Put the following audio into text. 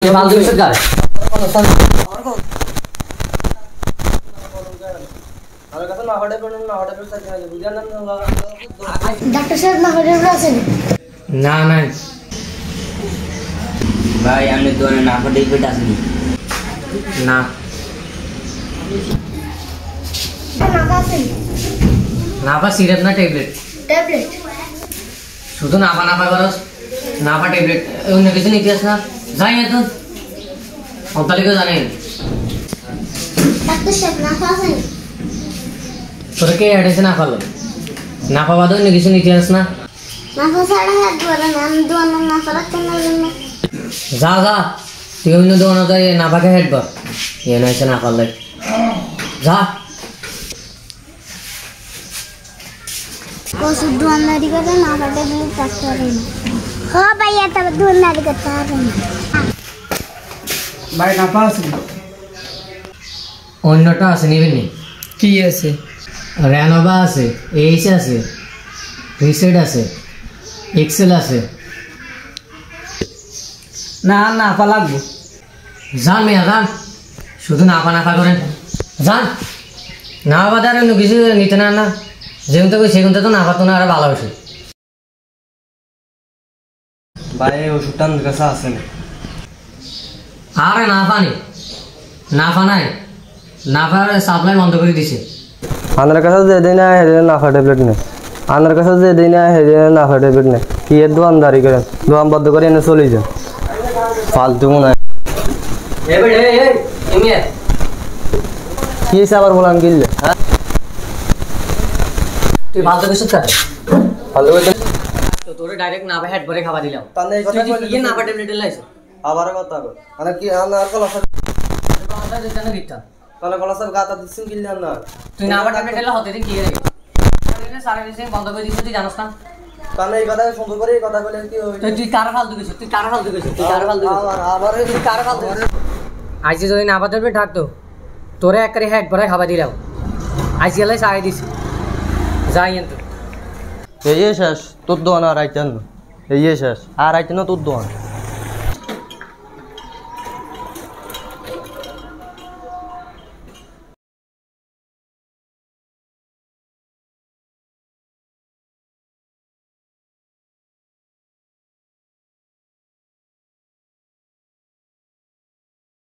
फालतू की सरकार डॉक्टर साहब ना हॉस्पिटल আছেন না না ভাই আমি তো না ফটে পেট আসেনি না না আছেন না পা সিরাপ না ট্যাবলেট ট্যাবলেট শুধু নাপা করস নাপা ট্যাবলেট অন্য কিছু নিতে আস না যাই না তো অন্তালিকে জানে डॉक्टर साहब ना আছেন তোর কে এডেছে না ফলো নাপা বাদ অন্য কিছু নিতে আস না না ফাসাড়া হাত ধরে নাম দোয়ান না ফলাতে না যা যা তুই অন্য দোকানে যাই নাপাকে হেড বার এ নাইছে না পারলে যা ওষুধ দোয়ানদারি করে না ফাটে দিলে কাটতে পারে না হ্যাঁ ভাইয়া তবে দোয়ানদারি করতে পারে না ভাই না পাচ্ছি অন্যটা আছে নিবেন নি কি আছে র্যানোভা আছে এইচ আছে রিসেট আছে এক্সেল আছে না না পা লাগবো যান মেয়া যান শুধু নাপা করেন যান না বাদে আর অন্য কিছু নিতে না না যেমন তো সেগুন তো না পাতো না আর ভালোবাসে ভাই ওষুধটা আমার কাছে আছে না আরে নাফা নাই নাফার সাপ্লাই বন্ধ করে দিছে আনার কাছে যে দিন হেরে নাফা ট্যাবলেট নেই আনার কাছে যে দিন হেরে নাফা ট্যাবলেট নেই কি এর দোকানদারি করেন দোকান বন্ধ করে এনে চলে যান ফালতু মনে হয় কি আবার বলান কিনলে হ্যাঁ তুই ফালতু কিছু খাবে ফালতু করে তো তোরে ডাইরেক্ট নাফা হেড ভরে খাবার দিলাম তাহলে এই কথা তুই কি নাফা ট্যাবলেট লাইছো আবার কথা কর মানে কি আনার কলা তাহলে কলা সব গাতা দিছেন কিনলে না তুই নাফা ট্যাবলেট এলে হতে দিন কি রে সার্ভিসিং বন্ধ করে দিছিস তুই জানোস না তাহলে এই কথা সুন্দর করে এই কথা বলে কি হইছে তুই কার ফালতু কিছু আইসি যদি নাফা ট্যাবলেট থাকতো তোরে এক করে হেড ভরে খাবার দিলাম আইসি এলাই সারাই দিছি যাই কিন্তু এই শেষ তোর দোকান আর আইতেন না এই শেষ আর আইতেন না তোর দোকান